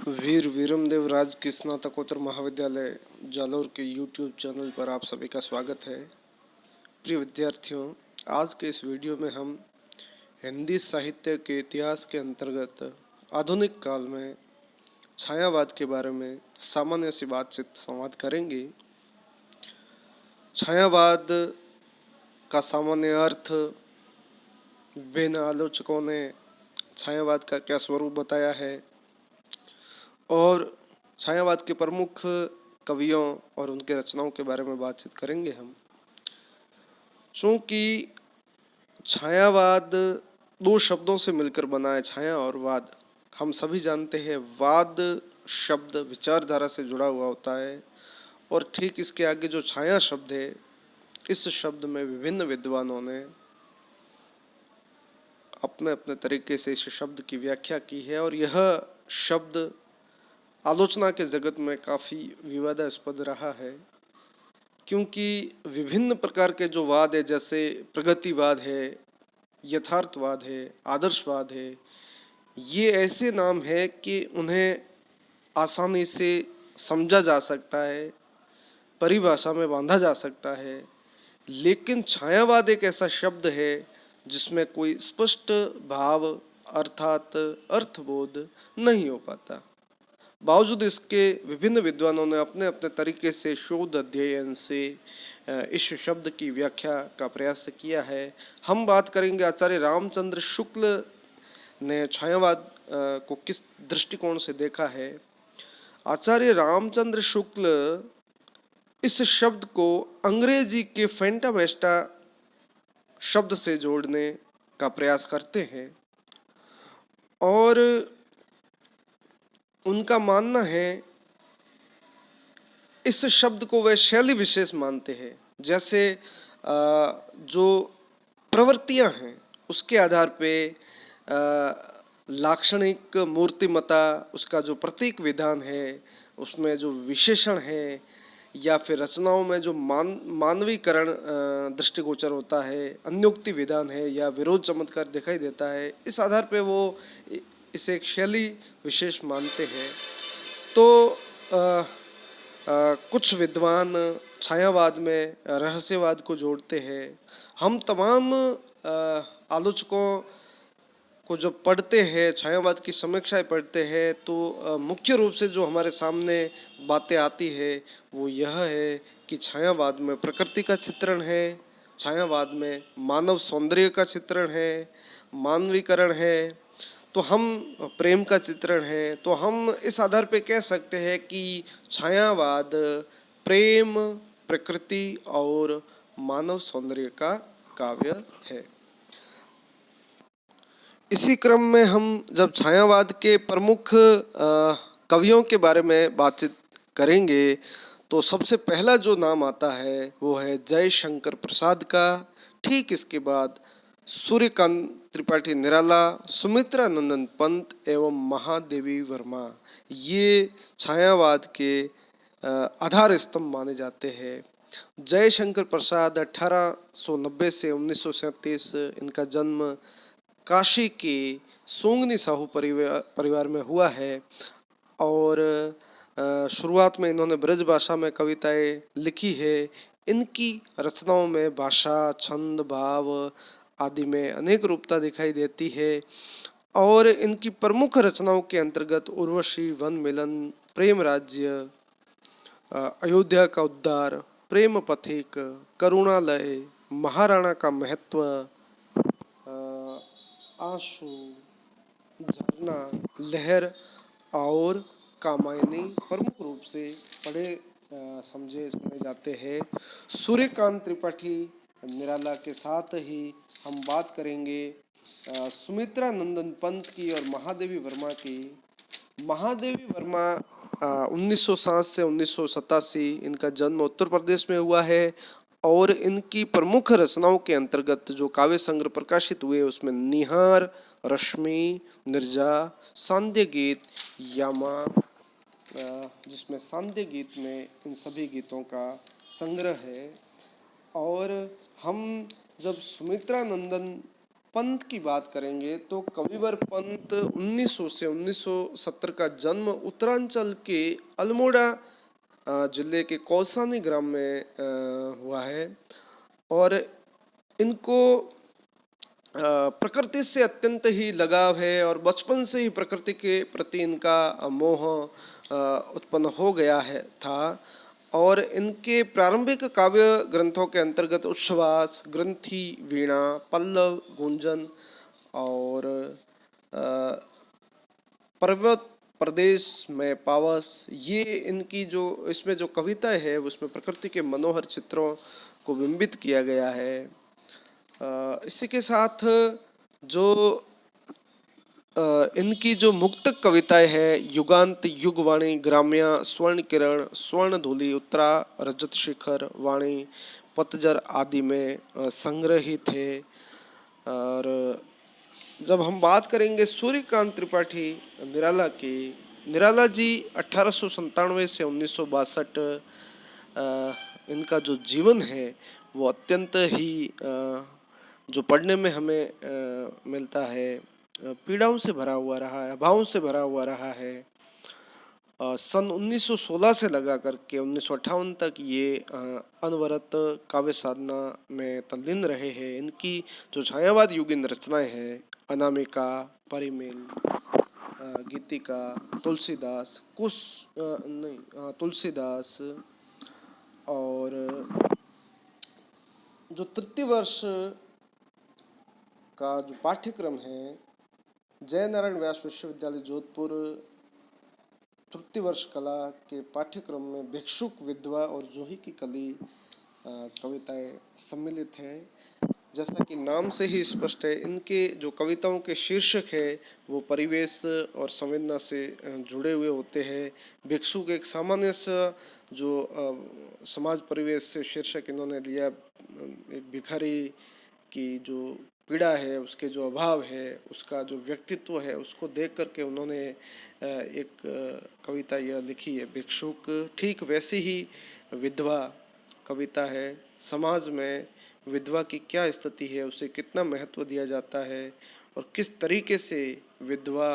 वीर वीरमदेव राजकीय स्नातकोत्तर महाविद्यालय जालोर के यूट्यूब चैनल पर आप सभी का स्वागत है। प्रिय विद्यार्थियों, आज के इस वीडियो में हम हिंदी साहित्य के इतिहास के अंतर्गत आधुनिक काल में छायावाद के बारे में सामान्य सी बातचीत संवाद करेंगे। छायावाद का सामान्य अर्थ, विभिन्न आलोचकों ने छायावाद का क्या स्वरूप बताया है और छायावाद के प्रमुख कवियों और उनके रचनाओं के बारे में बातचीत करेंगे हम। चूंकि छायावाद दो शब्दों से मिलकर बना है, छाया और वाद। हम सभी जानते हैं वाद शब्द विचारधारा से जुड़ा हुआ होता है और ठीक इसके आगे जो छाया शब्द है, इस शब्द में विभिन्न विद्वानों ने अपने अपने तरीके से इस शब्द की व्याख्या की है और यह शब्द आलोचना के जगत में काफी विवादास्पद रहा है, क्योंकि विभिन्न प्रकार के जो वाद है, जैसे प्रगतिवाद है, यथार्थवाद है, आदर्शवाद है, ये ऐसे नाम है कि उन्हें आसानी से समझा जा सकता है, परिभाषा में बांधा जा सकता है। लेकिन छायावाद एक ऐसा शब्द है जिसमें कोई स्पष्ट भाव अर्थात अर्थबोध नहीं हो पाता। बावजूद इसके विभिन्न विद्वानों ने अपने अपने तरीके से शोध अध्ययन से इस शब्द की व्याख्या का प्रयास किया है। हम बात करेंगे आचार्य रामचंद्र शुक्ल ने छायावाद को किस दृष्टिकोण से देखा है। आचार्य रामचंद्र शुक्ल इस शब्द को अंग्रेजी के फैंटामेस्टा शब्द से जोड़ने का प्रयास करते हैं और उनका मानना है, इस शब्द को वे शैली विशेष मानते हैं। जैसे जो प्रवृत्तियां हैं उसके आधार पे लाक्षणिक मूर्तिमता, उसका जो प्रतीक विधान है, उसमें जो विशेषण है, या फिर रचनाओं में जो मानवीकरण दृष्टिगोचर होता है, अन्योक्ति विधान है या विरोध चमत्कार दिखाई देता है, इस आधार पे वो इसे एक शैली विशेष मानते हैं। तो कुछ विद्वान छायावाद में रहस्यवाद को जोड़ते हैं। हम तमाम आलोचकों को जब पढ़ते हैं, छायावाद की समीक्षाएं पढ़ते हैं, तो मुख्य रूप से जो हमारे सामने बातें आती है वो यह है कि छायावाद में प्रकृति का चित्रण है, छायावाद में मानव सौंदर्य का चित्रण है, मानवीकरण है, तो हम प्रेम का चित्रण है। तो हम इस आधार पे कह सकते हैं कि छायावाद प्रेम, प्रकृति और मानव सौंदर्य का काव्य है। इसी क्रम में हम जब छायावाद के प्रमुख कवियों के बारे में बातचीत करेंगे, तो सबसे पहला जो नाम आता है वो है जयशंकर प्रसाद का। ठीक इसके बाद सूर्यकांत त्रिपाठी निराला, सुमित्रा नंदन पंत एवं महादेवी वर्मा, ये छायावाद के आधार स्तंभ माने जाते हैं। जयशंकर प्रसाद 1890 से 1937, इनका जन्म काशी के सोंगनी साहू परिवार में हुआ है और शुरुआत में इन्होंने ब्रज भाषा में कविताएं लिखी है। इनकी रचनाओं में भाषा, छंद, भाव आदि में अनेक रूपता दिखाई देती है और इनकी प्रमुख रचनाओं के अंतर्गत उर्वशी, वन मिलन, प्रेम राज्य, अयोध्या का उद्धार, प्रेम पथिक, करुणालय, महाराणा का महत्व, आंसू, झरना, लहर और कामायनी प्रमुख रूप से पढ़े समझे सुने जाते हैं। सूर्यकांत त्रिपाठी निराला के साथ ही हम बात करेंगे सुमित्रा नंदन पंत की और महादेवी वर्मा की। महादेवी वर्मा 1907 से 1987, इनका जन्म उत्तर प्रदेश में हुआ है और इनकी प्रमुख रचनाओं के अंतर्गत जो काव्य संग्रह प्रकाशित हुए उसमें निहार, रश्मि, निर्जा, सांध्य गीत, यामा, जिसमें सांध्य गीत में इन सभी गीतों का संग्रह है। और हम जब सुमित्रा नंदन पंत की बात करेंगे तो कविवर पंत 1900 से 1970 का जन्म उत्तरांचल के अल्मोड़ा जिले के कौसानी ग्राम में हुआ है। और इनको प्रकृति से अत्यंत ही लगाव है और बचपन से ही प्रकृति के प्रति इनका मोह उत्पन्न हो गया है था। और इनके प्रारंभिक काव्य ग्रंथों के अंतर्गत उच्छ्वास, ग्रंथि, वीणा, पल्लव, गुंजन और पर्वत प्रदेश में पावस, ये इनकी जो इसमें जो कविता है उसमें प्रकृति के मनोहर चित्रों को बिंबित किया गया है। इसी के साथ जो इनकी जो मुक्तक कविताएं है, युगांत, युगवाणी, ग्राम्या, स्वर्ण किरण, स्वर्ण धूलि, उत्तरा, रजत शिखर, वाणी, पतझर आदि में संग्रहित है। और जब हम बात करेंगे सूर्यकांत त्रिपाठी निराला की, निराला जी 1897 से 1962 इनका जो जीवन है वो अत्यंत ही जो पढ़ने में हमें मिलता है पीड़ाओं से भरा हुआ रहा है, अभावों से भरा हुआ रहा है। सन 1916 से लगा करके 1958 तक ये अनवरत काव्य साधना में तल्लीन रहे हैं। इनकी जो छायावाद युगीन रचनाएं हैं, अनामिका, परिमेल, गीतिका, तुलसीदास, तुलसीदास, और जो तृतीय वर्ष का जो पाठ्यक्रम है जय नारायण व्यास विश्वविद्यालय जोधपुर तृतीय वर्ष कला के पाठ्यक्रम में भिक्षुक, विधवा और जूही की कली कविताएं सम्मिलित हैं। जैसा कि नाम से ही स्पष्ट है, इनके जो कविताओं के शीर्षक है वो परिवेश और संवेदना से जुड़े हुए होते हैं। भिक्षुक एक सामान्य सा जो समाज परिवेश से शीर्षक इन्होंने लिया, एक भिखारी की जो पीड़ा है, उसके जो अभाव है, उसका जो व्यक्तित्व है, उसको देख करके उन्होंने एक कविता यह लिखी है भिक्षुक। ठीक वैसी ही विधवा कविता है। समाज में विधवा की क्या स्थिति है, उसे कितना महत्व दिया जाता है और किस तरीके से विधवा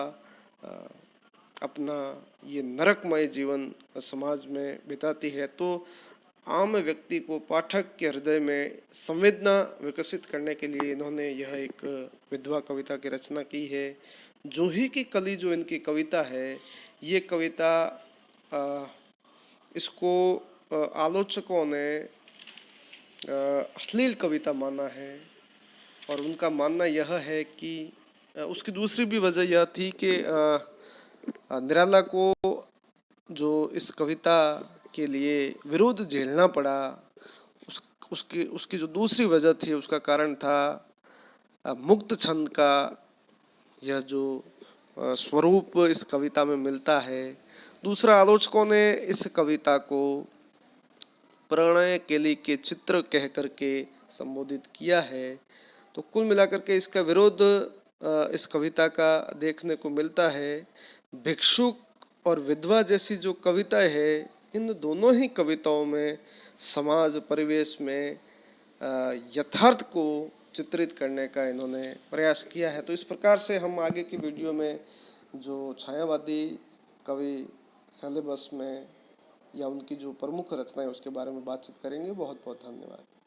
अपना ये नरकमय जीवन समाज में बिताती है। तो आम व्यक्ति को, पाठक के हृदय में संवेदना विकसित करने के लिए इन्होंने यह एक विधवा कविता की रचना की है। जूही की कली जो इनकी कविता है, ये कविता इसको आलोचकों ने अश्लील कविता माना है। और उनका मानना यह है कि उसकी दूसरी भी वजह यह थी कि निराला को जो इस कविता के लिए विरोध झेलना पड़ा, उसकी जो दूसरी वजह थी, उसका कारण था मुक्त छंद का यह जो स्वरूप इस कविता में मिलता है। दूसरा, आलोचकों ने इस कविता को प्रणय केली के चित्र कह करके संबोधित किया है। तो कुल मिलाकर के इसका विरोध इस कविता का देखने को मिलता है। भिक्षुक और विधवा जैसी जो कविताएं है, इन दोनों ही कविताओं में समाज परिवेश में यथार्थ को चित्रित करने का इन्होंने प्रयास किया है। तो इस प्रकार से हम आगे की वीडियो में जो छायावादी कवि सिलेबस में या उनकी जो प्रमुख रचनाएं उसके बारे में बातचीत करेंगे। बहुत बहुत धन्यवाद।